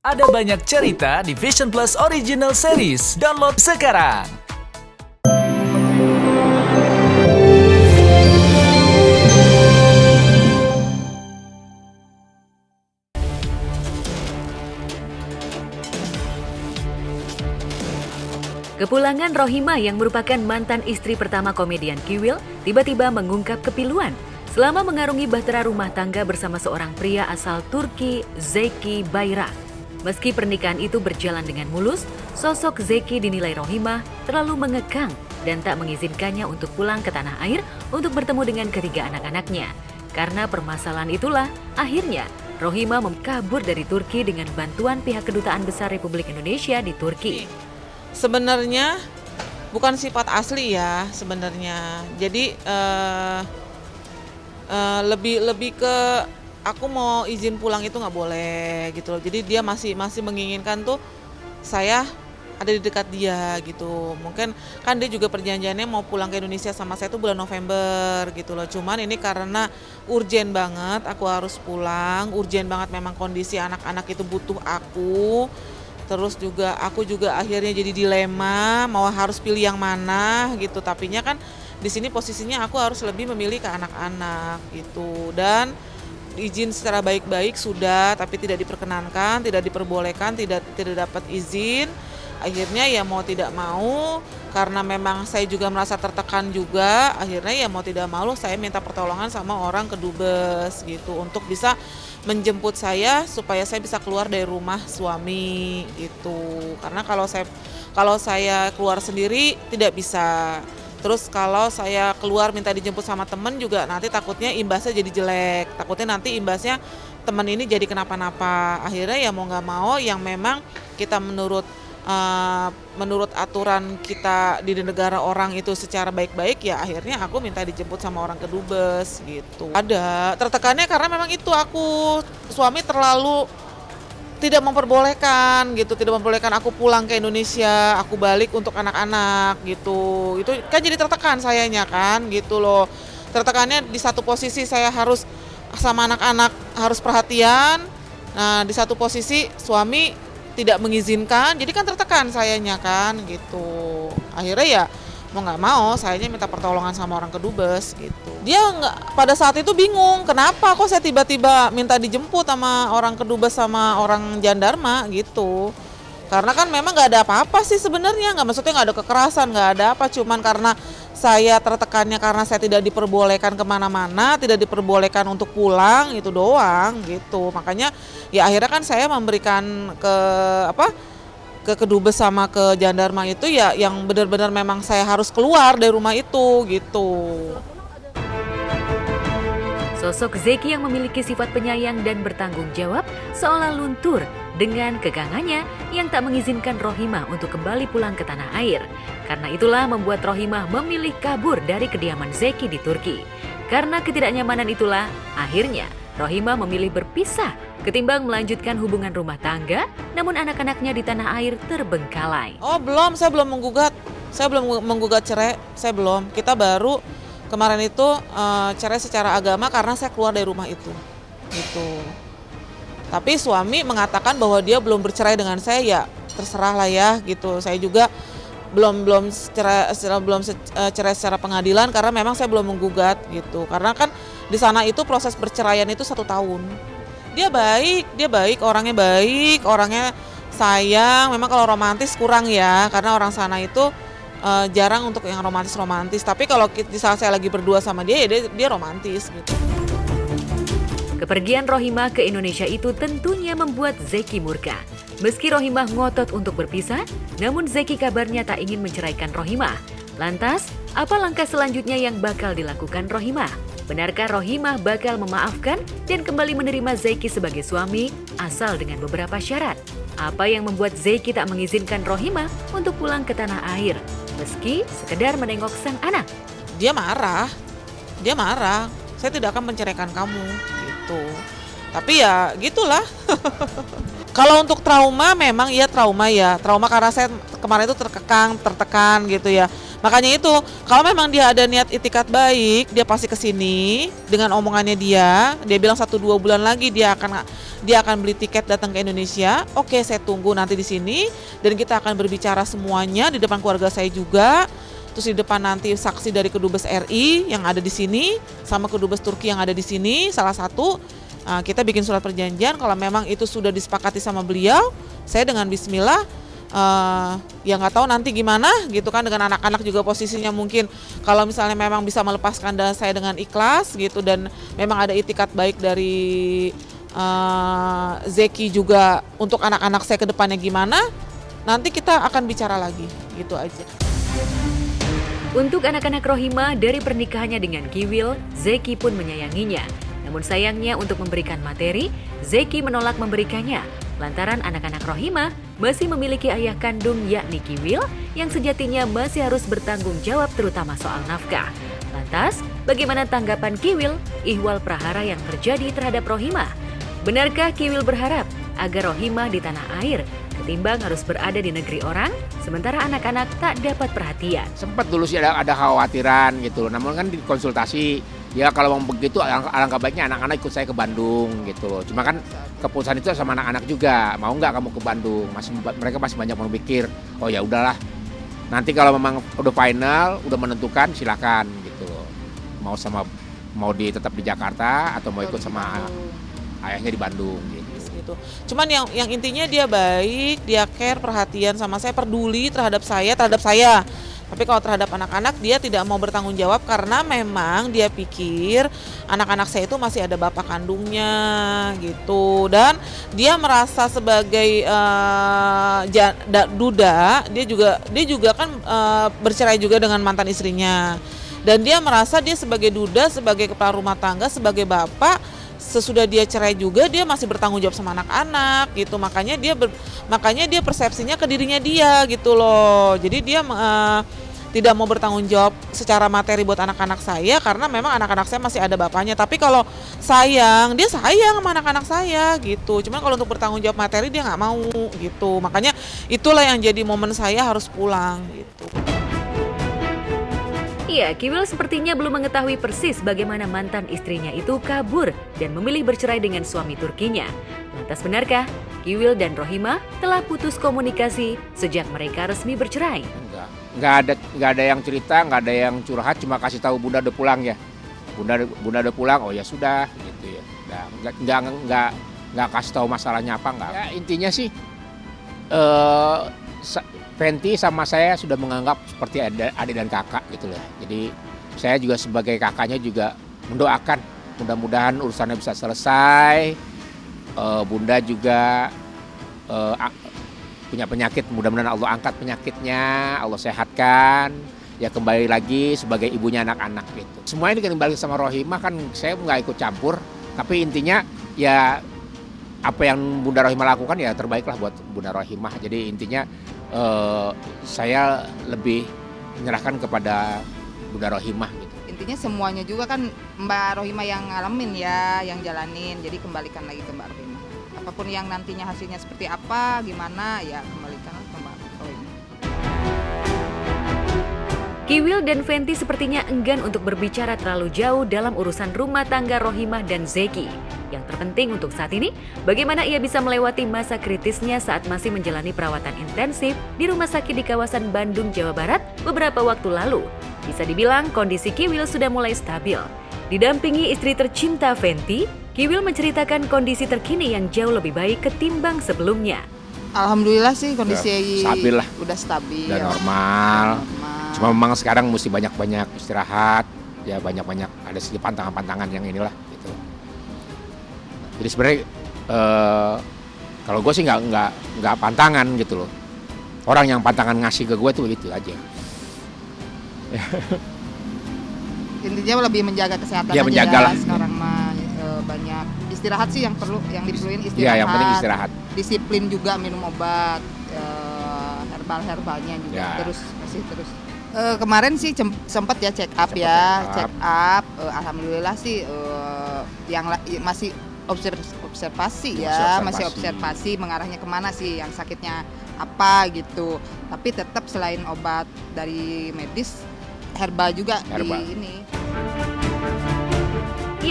Ada banyak cerita di Vision Plus Original Series. Download sekarang. Kepulangan Rohimah yang merupakan mantan istri pertama komedian Kiwil tiba-tiba mengungkap kepiluan selama mengarungi bahtera rumah tangga bersama seorang pria asal Turki, Zeki Bayrak. Meski pernikahan itu berjalan dengan mulus, sosok Zeki dinilai Rohimah terlalu mengekang dan tak mengizinkannya untuk pulang ke tanah air untuk bertemu dengan ketiga anak-anaknya. Karena permasalahan itulah, akhirnya Rohimah kabur dari Turki dengan bantuan pihak Kedutaan Besar Republik Indonesia di Turki. Sebenarnya bukan sifat asli ya sebenarnya. Jadi lebih ke aku mau izin pulang itu nggak boleh gitu loh. Jadi dia masih menginginkan tuh saya ada di dekat dia gitu. Mungkin kan dia juga perjanjiannya mau pulang ke Indonesia sama saya tuh bulan November gitu loh. Cuman ini karena urgen banget aku harus pulang, urgen banget memang kondisi anak-anak itu butuh aku. Terus juga aku juga akhirnya jadi dilema mau harus pilih yang mana gitu. Tapinya kan di sini posisinya aku harus lebih memilih ke anak-anak gitu. Dan izin secara baik-baik sudah, tapi tidak diperkenankan, tidak diperbolehkan, tidak dapat izin. Akhirnya ya mau tidak mau, karena memang saya juga merasa tertekan juga, akhirnya ya mau tidak mau saya minta pertolongan sama orang kedubes gitu untuk bisa menjemput saya supaya saya bisa keluar dari rumah suami gitu. Karena kalau saya keluar sendiri tidak bisa. Terus kalau saya keluar minta dijemput sama temen juga nanti takutnya imbasnya jadi jelek. Takutnya nanti imbasnya temen ini jadi kenapa-napa. Akhirnya ya mau nggak mau yang memang kita menurut aturan kita di negara orang itu secara baik-baik ya akhirnya aku minta dijemput sama orang kedubes gitu. Ada tertekannya karena memang itu suami terlalu tidak memperbolehkan gitu, tidak memperbolehkan aku pulang ke Indonesia, aku balik untuk anak-anak gitu. Itu kan jadi tertekan sayanya kan gitu loh. Tertekannya di satu posisi saya harus sama anak-anak harus perhatian. Nah, di satu posisi suami tidak mengizinkan, jadi kan tertekan sayanya kan gitu. Akhirnya ya mau nggak mau sayanya minta pertolongan sama orang kedubes gitu. Dia pada saat itu bingung kenapa kok saya tiba-tiba minta dijemput sama orang kedubes sama orang jandarma gitu. Karena kan memang nggak ada apa-apa sih sebenarnya, maksudnya nggak ada kekerasan, nggak ada apa, cuman karena saya tertekannya karena saya tidak diperbolehkan kemana-mana, tidak diperbolehkan untuk pulang itu doang gitu. Makanya ya akhirnya kan saya memberikan ke kedubes sama ke jandarma itu ya yang benar-benar memang saya harus keluar dari rumah itu gitu. Sosok Zeki yang memiliki sifat penyayang dan bertanggung jawab seolah luntur dengan kegangannya yang tak mengizinkan Rohimah untuk kembali pulang ke tanah air. Karena itulah membuat Rohimah memilih kabur dari kediaman Zeki di Turki. Karena ketidaknyamanan itulah, akhirnya Rohimah memilih berpisah ketimbang melanjutkan hubungan rumah tangga, namun anak-anaknya di tanah air terbengkalai. Oh belum, saya belum menggugat cerai, saya belum. Kita baru kemarin itu cerai secara agama karena saya keluar dari rumah itu gitu. Tapi suami mengatakan bahwa dia belum bercerai dengan saya, ya terserah lah ya gitu. Saya juga belum cerai secara pengadilan karena memang saya belum menggugat gitu. Karena kan di sana itu proses perceraian itu 1 tahun. Dia baik, orangnya sayang. Memang kalau romantis kurang ya, karena orang sana itu jarang untuk yang romantis. Tapi kalau di saat saya lagi berdua sama dia, ya dia romantis gitu. Kepergian Rohimah ke Indonesia itu tentunya membuat Zeki murka. Meski Rohimah ngotot untuk berpisah, namun Zeki kabarnya tak ingin menceraikan Rohimah. Lantas, apa langkah selanjutnya yang bakal dilakukan Rohimah? Benarkah Rohimah bakal memaafkan dan kembali menerima Zeki sebagai suami asal dengan beberapa syarat? Apa yang membuat Zeki tak mengizinkan Rohimah untuk pulang ke tanah air, meski sekedar menengok sang anak? Dia marah. Saya tidak akan menceraikan kamu gitu. Tapi ya gitulah. Kalau untuk trauma memang iya trauma ya. Trauma karena saya kemarin itu tertekan gitu ya. Makanya itu, kalau memang dia ada niat itikat baik, dia pasti kesini dengan omongannya dia bilang 1-2 bulan lagi dia akan dia akan beli tiket datang ke Indonesia. Oke, saya tunggu nanti di sini dan kita akan berbicara semuanya di depan keluarga saya juga. Terus di depan nanti saksi dari Kedubes RI yang ada di sini sama Kedubes Turki yang ada di sini salah satu. Kita bikin surat perjanjian kalau memang itu sudah disepakati sama beliau. Saya dengan bismillah ya nggak tahu nanti gimana gitu kan, dengan anak-anak juga posisinya mungkin kalau misalnya memang bisa melepaskan saya dengan ikhlas gitu dan memang ada itikat baik dari Zeki juga untuk anak-anak saya ke depannya gimana, nanti kita akan bicara lagi gitu aja. Untuk anak-anak Rohimah dari pernikahannya dengan Kiwil, Zeki pun menyayanginya. Namun sayangnya untuk memberikan materi, Zeki menolak memberikannya. Lantaran anak-anak Rohimah masih memiliki ayah kandung yakni Kiwil yang sejatinya masih harus bertanggung jawab terutama soal nafkah. Lantas, bagaimana tanggapan Kiwil ihwal prahara yang terjadi terhadap Rohimah? Benarkah Kiwil berharap agar Rohimah di tanah air ketimbang harus berada di negeri orang, sementara anak-anak tak dapat perhatian? Sempat dulu sih ada kekhawatiran gitu, namun kan dikonsultasi, ya kalau mau begitu alangkah baiknya anak-anak ikut saya ke Bandung gitu loh. Cuma kan keputusan itu sama anak-anak juga, mau nggak kamu ke Bandung? Mereka masih banyak berpikir, oh ya udahlah, nanti kalau memang udah final, udah menentukan silakan gitu loh. Mau tetap di Jakarta atau mau ikut sama ayahnya di Bandung gitu. Cuman yang intinya dia baik, dia care, perhatian sama saya, peduli terhadap saya. Tapi kalau terhadap anak-anak dia tidak mau bertanggung jawab karena memang dia pikir anak-anak saya itu masih ada bapak kandungnya gitu. Dan dia merasa sebagai duda, dia juga kan bercerai juga dengan mantan istrinya. Dan dia merasa dia sebagai duda, sebagai kepala rumah tangga, sebagai bapak, sesudah dia cerai juga dia masih bertanggung jawab sama anak-anak gitu. Makanya dia persepsinya ke dirinya dia gitu loh. Jadi dia tidak mau bertanggung jawab secara materi buat anak-anak saya karena memang anak-anak saya masih ada bapaknya. Tapi kalau dia sayang sama anak-anak saya gitu. Cuman kalau untuk bertanggung jawab materi dia nggak mau gitu. Makanya itulah yang jadi momen saya harus pulang gitu. Iya, Kiwil sepertinya belum mengetahui persis bagaimana mantan istrinya itu kabur dan memilih bercerai dengan suami Turkinya. Lantas benarkah Kiwil dan Rohimah telah putus komunikasi sejak mereka resmi bercerai? Nggak ada yang cerita, nggak ada yang curhat, cuma kasih tahu Bunda udah pulang ya. Bunda udah pulang, oh ya sudah gitu ya. Nggak kasih tahu masalahnya apa nggak. Ya, intinya sih Fenty sama saya sudah menganggap seperti adik dan kakak gitu loh. Jadi saya juga sebagai kakaknya juga mendoakan mudah-mudahan urusannya bisa selesai. Bunda juga punya penyakit, mudah-mudahan Allah angkat penyakitnya, Allah sehatkan. Ya kembali lagi sebagai ibunya anak-anak gitu. Semua ini kembali sama Rohimah kan saya nggak ikut campur. Tapi intinya ya apa yang Bunda Rohimah lakukan ya terbaiklah buat Bunda Rohimah. Jadi intinya saya lebih menyerahkan kepada Bunda Rohimah gitu. Intinya semuanya juga kan Mbak Rohimah yang ngalamin ya, yang jalanin. Jadi kembalikan lagi ke Mbak Rohimah. Apapun yang nantinya hasilnya seperti apa, gimana ya kembalikan ke Mbak Rohimah. Kiwil dan Fenty sepertinya enggan untuk berbicara terlalu jauh dalam urusan rumah tangga Rohimah dan Zeki. Yang terpenting untuk saat ini, bagaimana ia bisa melewati masa kritisnya saat masih menjalani perawatan intensif di rumah sakit di kawasan Bandung, Jawa Barat beberapa waktu lalu. Bisa dibilang kondisi Kiwil sudah mulai stabil. Didampingi istri tercinta Fenty, Kiwil menceritakan kondisi terkini yang jauh lebih baik ketimbang sebelumnya. Alhamdulillah sih kondisi stabil lah. Udah stabil. Udah normal. Cuma memang sekarang mesti banyak-banyak istirahat, ya banyak-banyak ada sedikit pantangan-pantangan yang inilah gitu. Jadi sebenarnya kalau gue sih nggak pantangan gitu loh. Orang yang pantangan ngasih ke gue tuh gitu aja. Intinya lebih menjaga kesehatan ya, aja menjagalah. Sekarang mah banyak istirahat sih yang diperluin istirahat. Iya, yang penting istirahat. Disiplin juga minum obat, herbalnya juga Ya. terus. Kemarin sih sempat ya check up. Alhamdulillah sih yang masih observasi ya, masih observasi mengarahnya kemana sih yang sakitnya apa gitu. Tapi tetap selain obat dari medis, herbal juga di ini.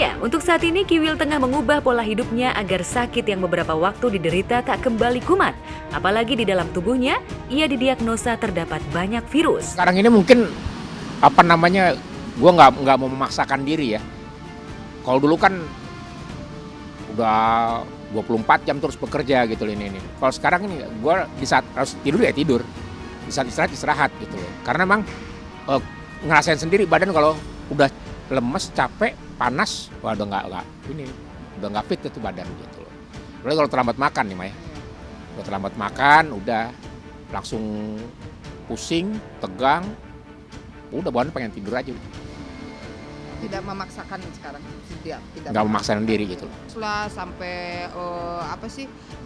Ya, untuk saat ini Kiwil tengah mengubah pola hidupnya agar sakit yang beberapa waktu diderita tak kembali kumat. Apalagi di dalam tubuhnya, ia didiagnosa terdapat banyak virus. Sekarang ini mungkin gue nggak mau memaksakan diri ya. Kalau dulu kan udah 24 jam terus bekerja gitu loh ini. Kalau sekarang ini gue di saat harus tidur ya tidur, di saat istirahat gitu loh. Karena memang ngerasain sendiri badan kalau udah lemes, capek, panas, wah udah nggak fit itu badan gitu loh. Apalagi kalau terlambat makan nih Maya. Kalau terlambat makan udah langsung pusing, tegang, udah badan pengen tidur aja. Tidak memaksakan sekarang, tidak Nggak memaksakan diri gitu loh. Setelah sampai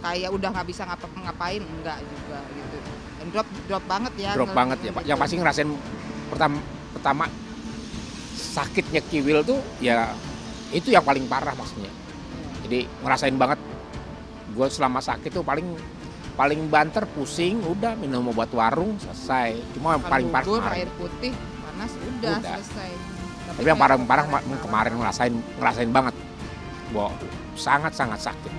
kayak udah nggak bisa ngapain, enggak juga gitu. Dan drop banget ya. Drop banget ya Pak. Yang pasti ngerasain pertama sakitnya Kiwil tuh ya itu yang paling parah maksudnya. Jadi ngerasain banget. Gue selama sakit tuh paling banter, pusing, udah minum obat warung selesai. Cuma yang paling parah kemarin. Air putih, panas, udah. Selesai. Tapi yang parah kemarin ngerasain banget. Wah, sangat sakit.